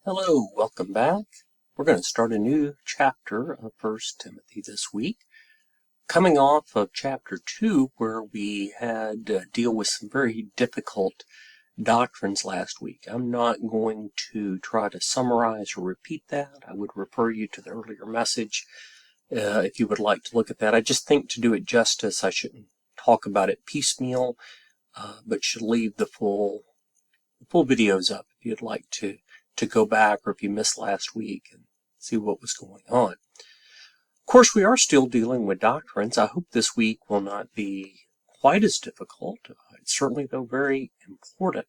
Hello, welcome back. We're going to start a new chapter of 1 Timothy this week. Coming off of chapter 2, where we had to deal with some very difficult doctrines last week. I'm not going to try to summarize or repeat that. I would refer you to the earlier message if you would like to look at that. I just think to do it justice, I shouldn't talk about it piecemeal, but should leave the full videos up if you'd like to go back, or if you missed last week and see what was going on. Of course, we are still dealing with doctrines. I hope this week will not be quite as difficult. It's certainly, though, very important.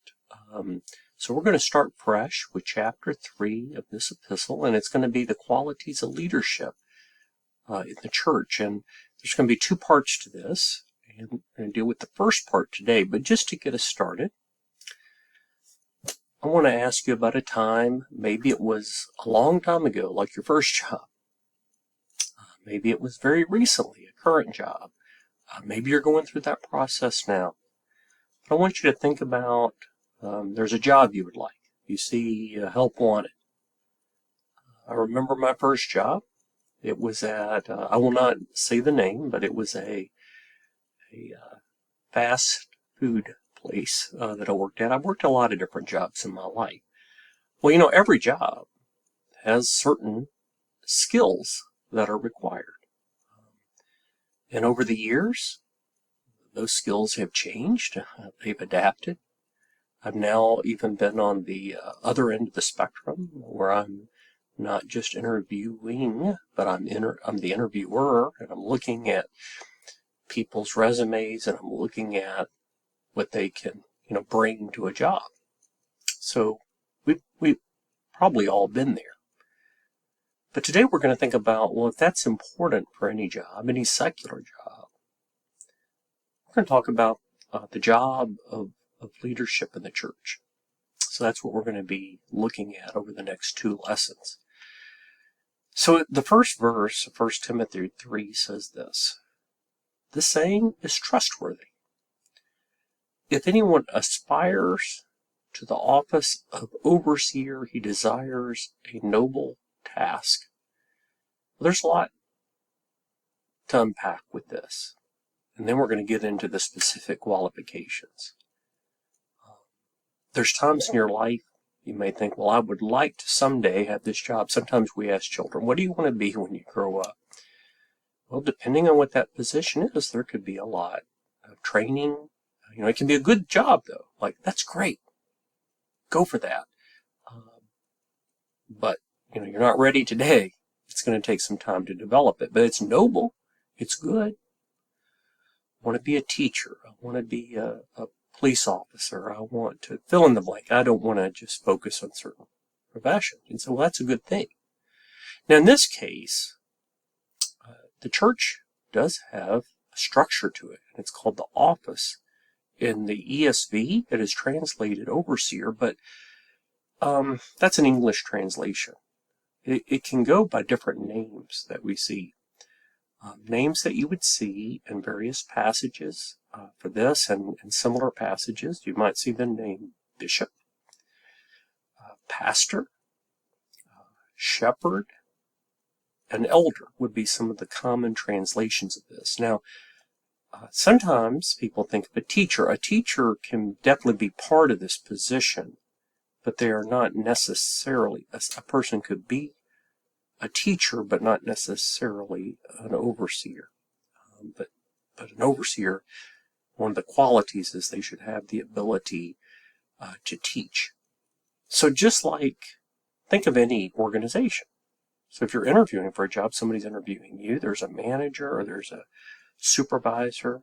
So we're going to start fresh with chapter 3 of this epistle, and it's going to be the qualities of leadership in the church. And there's going to be two parts to this, and I'm going to deal with the first part today. But just to get us started, I want to ask you about a time, maybe it was a long time ago, like your first job. Maybe it was very recently, a current job. Maybe you're going through that process now. But I want you to think about, there's a job you would like. You see help wanted. I remember my first job. It was at, I will not say the name, but it was a fast food place that I worked at. I've worked a lot of different jobs in my life. Well, every job has certain skills that are required. And over the years, those skills have changed. They've adapted. I've now even been on the other end of the spectrum, where I'm not just interviewing, but I'm the interviewer, and I'm looking at people's resumes, and I'm looking at what they can, bring to a job. So we've probably all been there. But today we're going to think about, well, if that's important for any job, any secular job, we're going to talk about the job of leadership in the church. So that's what we're going to be looking at over the next two lessons. So the first verse of 1 Timothy 3 says this: "The saying is trustworthy. If anyone aspires to the office of overseer, he desires a noble task." Well, there's a lot to unpack with this. And then we're going to get into the specific qualifications. There's times in your life you may think, well, I would like to someday have this job. Sometimes we ask children, what do you want to be when you grow up? Well, depending on what that position is, there could be a lot of training. It can be a good job, though. Like, that's great. Go for that. But, you're not ready today. It's going to take some time to develop it. But it's noble. It's good. I want to be a teacher. I want to be a police officer. I want to fill in the blank. I don't want to just focus on certain professions. And so, well, that's a good thing. Now, in this case, the church does have a structure to it, and it's called the office. In the ESV, it is translated overseer, but that's an English translation. It can go by different names that we see. Names that you would see in various passages for this and similar passages. You might see the name bishop, pastor, shepherd, and elder would be some of the common translations of this. Now, sometimes people think of a teacher. A teacher can definitely be part of this position, but they are not necessarily, a person could be a teacher, but not necessarily an overseer. But an overseer, one of the qualities is they should have the ability to teach. So just like, think of any organization. So if you're interviewing for a job, somebody's interviewing you, there's a manager or there's a supervisor.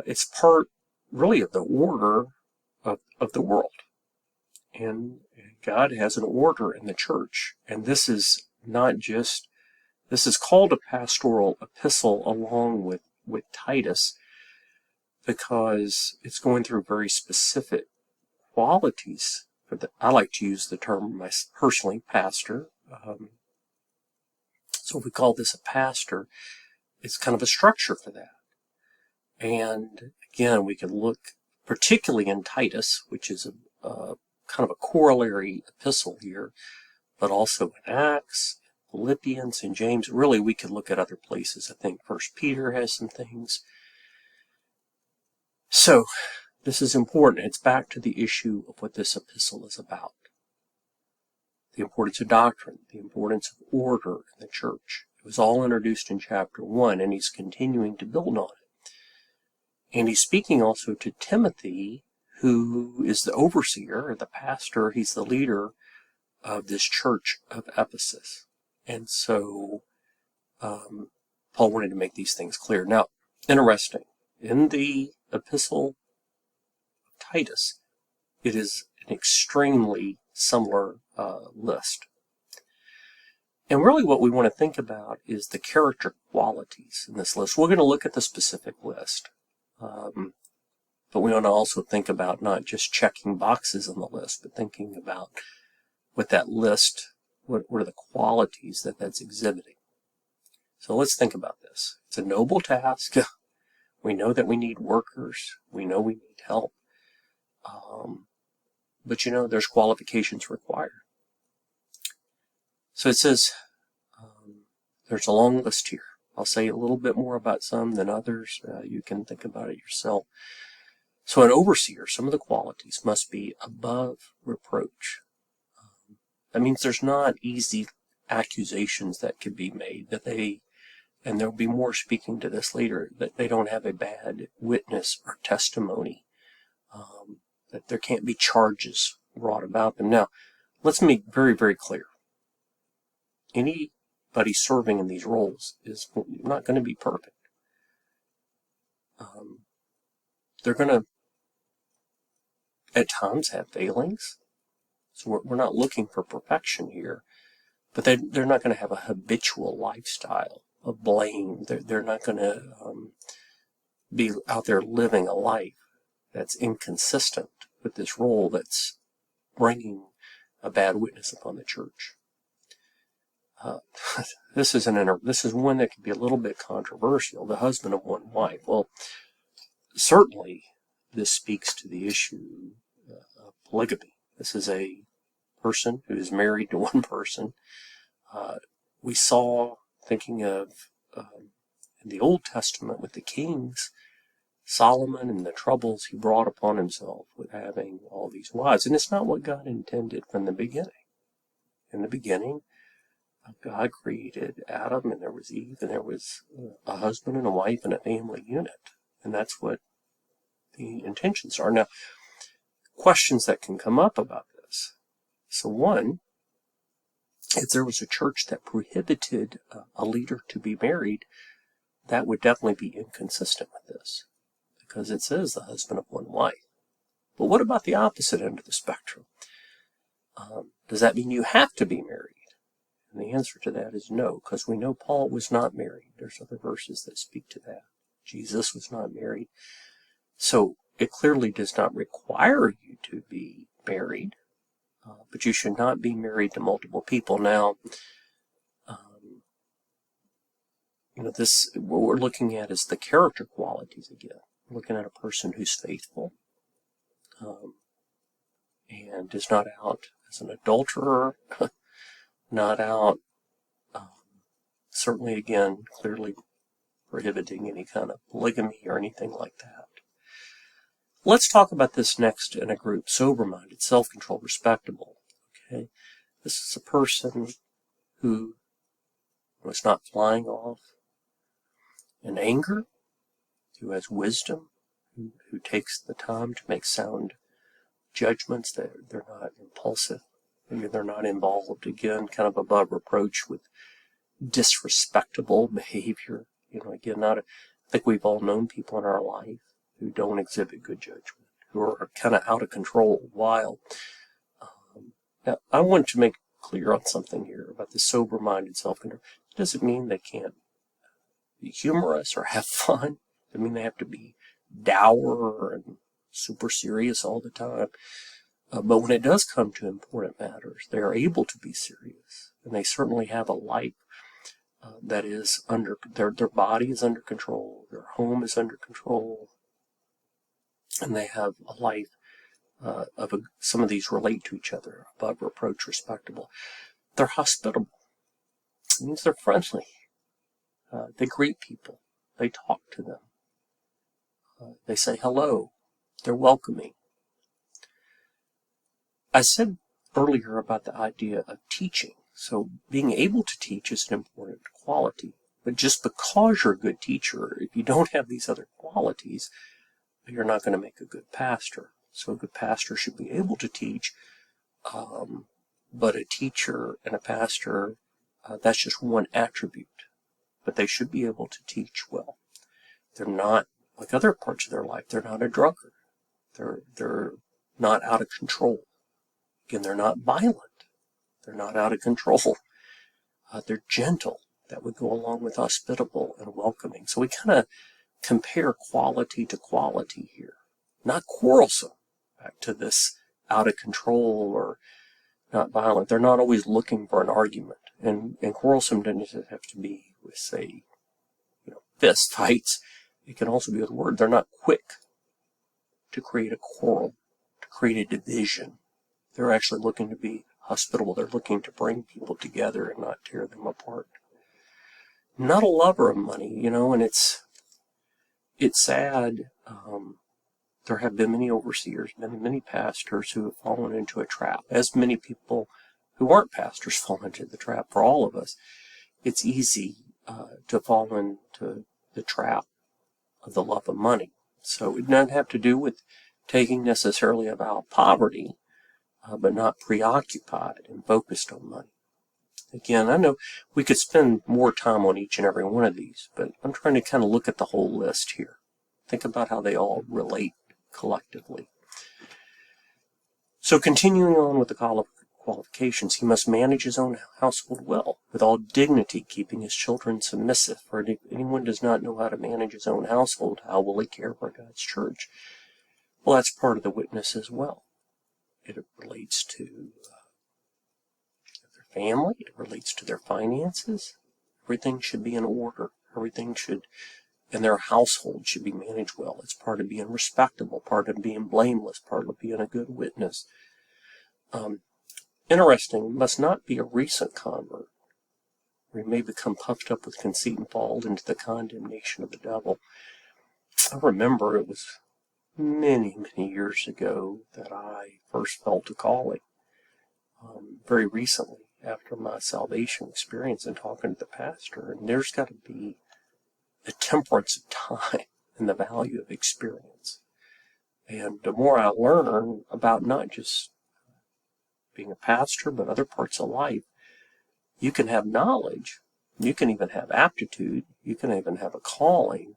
It's part, really, of the order of the world. And God has an order in the church. And this is called a pastoral epistle along with Titus, because it's going through very specific qualities. I like to use the term, personally, pastor. So if we call this a pastor, it's kind of a structure for that. And again, we can look particularly in Titus, which is kind of a corollary epistle here, but also in Acts, Philippians, and James. Really, we could look at other places. I think First Peter has some things. So, this is important. It's back to the issue of what this epistle is about. The importance of doctrine, the importance of order in the church. It was all introduced in chapter 1, and he's continuing to build on it. And he's speaking also to Timothy, who is the overseer, the pastor. He's the leader of this church of Ephesus. And so Paul wanted to make these things clear. Now, interesting, in the epistle of Titus, it is an extremely similar list. And really what we want to think about is the character qualities in this list. We're going to look at the specific list. But we want to also think about not just checking boxes on the list, but thinking about what that list, what are the qualities that that's exhibiting. So let's think about this. It's a noble task. We know that we need workers. We know we need help. But there's qualifications required. So it says, there's a long list here. I'll say a little bit more about some than others. You can think about it yourself. So an overseer, some of the qualities must be above reproach. That means there's not easy accusations that could be made, and there'll be more speaking to this later, that they don't have a bad witness or testimony, that there can't be charges brought about them. Now, let's make very, very clear. Anybody serving in these roles is not going to be perfect. They're going to, at times, have failings. So we're not looking for perfection here, but they're not going to have a habitual lifestyle of blame. They're not going to be out there living a life that's inconsistent with this role that's bringing a bad witness upon the church. This is one that could be a little bit controversial. The husband of one wife. Well, certainly this speaks to the issue of polygamy. This is a person who is married to one person. We saw, thinking of in the Old Testament with the kings, Solomon and the troubles he brought upon himself with having all these wives. And it's not what God intended from the beginning. In the beginning, God created Adam, and there was Eve, and there was a husband and a wife and a family unit. And that's what the intentions are. Now, questions that can come up about this. So one, if there was a church that prohibited a leader to be married, that would definitely be inconsistent with this, because it says the husband of one wife. But what about the opposite end of the spectrum? Does that mean you have to be married? And the answer to that is no, because we know Paul was not married. There's other verses that speak to that. Jesus was not married. So it clearly does not require you to be married, but you should not be married to multiple people. Now, what we're looking at is the character qualities again. We're looking at a person who's faithful, and is not out as an adulterer, not out, certainly again, clearly prohibiting any kind of polygamy or anything like that. Let's talk about this next in a group. Sober-minded, self-controlled, respectable. Okay, this is a person who was not flying off in anger, who has wisdom, who takes the time to make sound judgments. They're not impulsive. They're not involved, again, kind of above reproach with disrespectable behavior. Again, I think we've all known people in our life who don't exhibit good judgment, who are kind of out of control, wild. Now, I want to make clear on something here about the sober-minded self-control. It doesn't mean they can't be humorous or have fun. It doesn't mean they have to be dour and super serious all the time. But when it does come to important matters, they are able to be serious. And they certainly have a life that is under, their body is under control, their home is under control, and they have a life some of these relate to each other: above reproach, respectable. They're hospitable. It means they're friendly. They greet people. They talk to them. They say hello. They're welcoming. I said earlier about the idea of teaching. So being able to teach is an important quality. But just because you're a good teacher, if you don't have these other qualities, you're not going to make a good pastor. So a good pastor should be able to teach, but a teacher and a pastor, that's just one attribute. But they should be able to teach well. They're not, like other parts of their life, they're not a drunkard. They're not out of control. Again, they're not violent. They're not out of control. They're gentle. That would go along with hospitable and welcoming. So we kind of compare quality to quality here. Not quarrelsome, back to this out of control or not violent. They're not always looking for an argument. And quarrelsome doesn't have to be with, say, fist fights. It can also be with a word. They're not quick to create a quarrel, to create a division. They're actually looking to be hospitable. They're looking to bring people together and not tear them apart. Not a lover of money, and it's sad. There have been many overseers, many pastors who have fallen into a trap. As many people who aren't pastors fall into the trap. For all of us, it's easy to fall into the trap of the love of money. So it doesn't have to do with taking necessarily about poverty, but not preoccupied and focused on money. Again, I know we could spend more time on each and every one of these, but I'm trying to kind of look at the whole list here. Think about how they all relate collectively. So continuing on with the qualifications, he must manage his own household well, with all dignity, keeping his children submissive. For if anyone does not know how to manage his own household, how will he care for God's church? Well, that's part of the witness as well. It relates to their family. It relates to their finances. Everything should be in order. Everything should, and their household should be managed well. It's part of being respectable, part of being blameless, part of being a good witness. Interesting, must not be a recent convert, or he may become puffed up with conceit and fall into the condemnation of the devil. I remember it was many years ago that I first felt a calling. Very recently, after my salvation experience and talking to the pastor, and there's got to be a temperance of time and the value of experience. And the more I learn about not just being a pastor, but other parts of life, you can have knowledge, you can even have aptitude, you can even have a calling,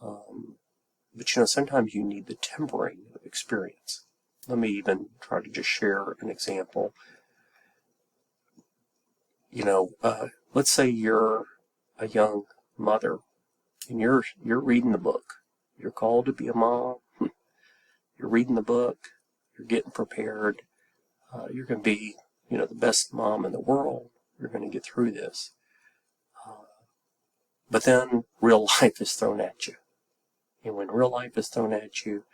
but sometimes you need the tempering of experience. Let me even try to just share an example. Let's say you're a young mother and you're reading the book. You're called to be a mom. You're reading the book. You're getting prepared. You're going to be, the best mom in the world. You're going to get through this. But then real life is thrown at you. And when real life is thrown at you,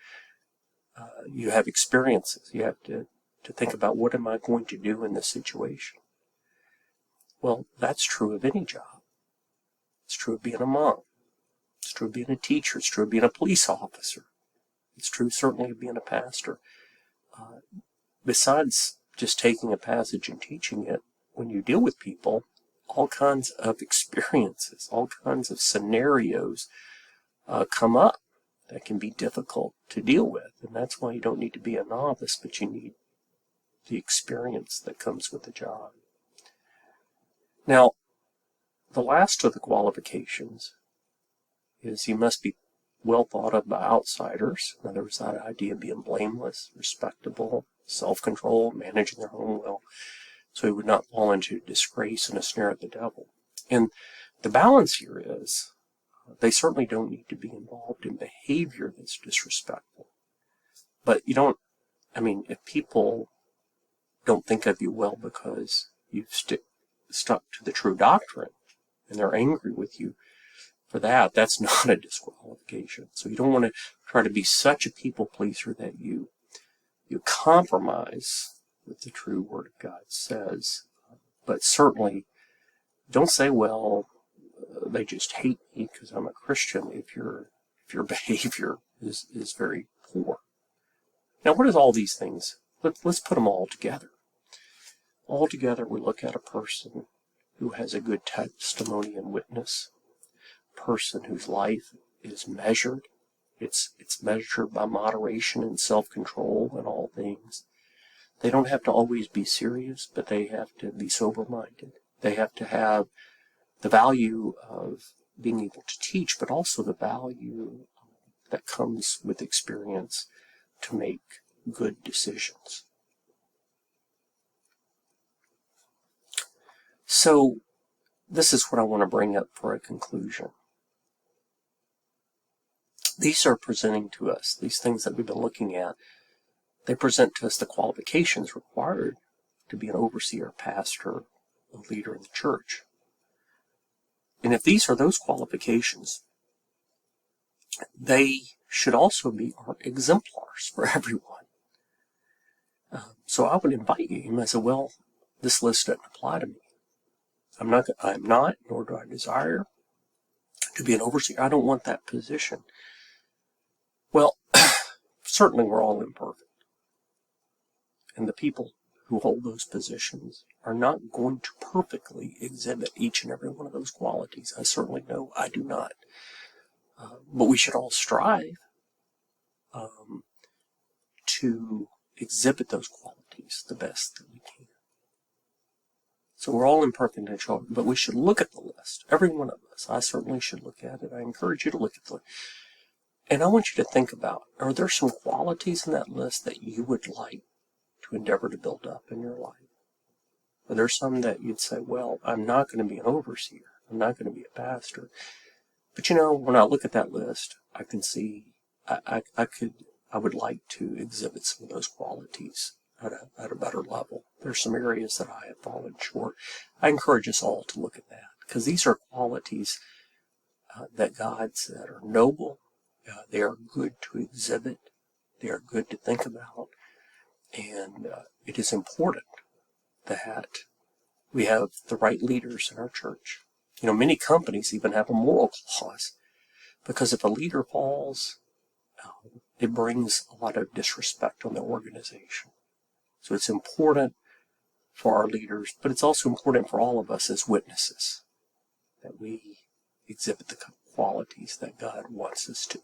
you have experiences. You have to think about, what am I going to do in this situation? Well, that's true of any job. It's true of being a mom. It's true of being a teacher. It's true of being a police officer. It's true certainly of being a pastor. Besides just taking a passage and teaching it, when you deal with people, all kinds of experiences, all kinds of scenarios come up that can be difficult to deal with. And that's why you don't need to be a novice, but you need the experience that comes with the job. Now, the last of the qualifications is he must be well thought of by outsiders. In other words, that idea of being blameless, respectable, self-control, managing their home well, so he would not fall into disgrace and a snare of the devil. And the balance here is, they certainly don't need to be involved in behavior that's disrespectful. But if people don't think of you well because you've stuck to the true doctrine, and they're angry with you for that, that's not a disqualification. So you don't want to try to be such a people pleaser that you you compromise with the true Word of God says. But certainly don't say, well, they just hate me because I'm a Christian if your behavior is very poor. Now, what is all these things? Let's put them all together. All together, we look at a person who has a good testimony and witness, a person whose life is measured. It's measured by moderation and self-control in all things. They don't have to always be serious, but they have to be sober-minded. They have to have the value of being able to teach, but also the value that comes with experience to make good decisions. So this is what I want to bring up for a conclusion. These are presenting to us, these things that we've been looking at, they present to us the qualifications required to be an overseer, pastor, a leader in the church. And if these are those qualifications, they should also be our exemplars for everyone. So I would invite you. You might say, well, this list doesn't apply to me. I'm not, nor do I desire to be an overseer. I don't want that position. Well, certainly we're all imperfect. And the people who hold those positions are not going to perfectly exhibit each and every one of those qualities. I certainly know I do not. But we should all strive to exhibit those qualities the best that we can. So we're all imperfect and children, but we should look at the list. Every one of us. I certainly should look at it. I encourage you to look at the list. And I want you to think about, are there some qualities in that list that you would like to endeavor to build up in your life? Are there some that you'd say, well, I'm not going to be an overseer. I'm not going to be a pastor. But when I look at that list, I can see I would like to exhibit some of those qualities at a better level. There's some areas that I have fallen short. I encourage us all to look at that, because these are qualities that God said are noble. They are good to exhibit. They are good to think about. And it is important that we have the right leaders in our church. Many companies even have a moral clause, because if a leader falls, it brings a lot of disrespect on the organization. So it's important for our leaders, but it's also important for all of us as witnesses that we exhibit the qualities that God wants us to.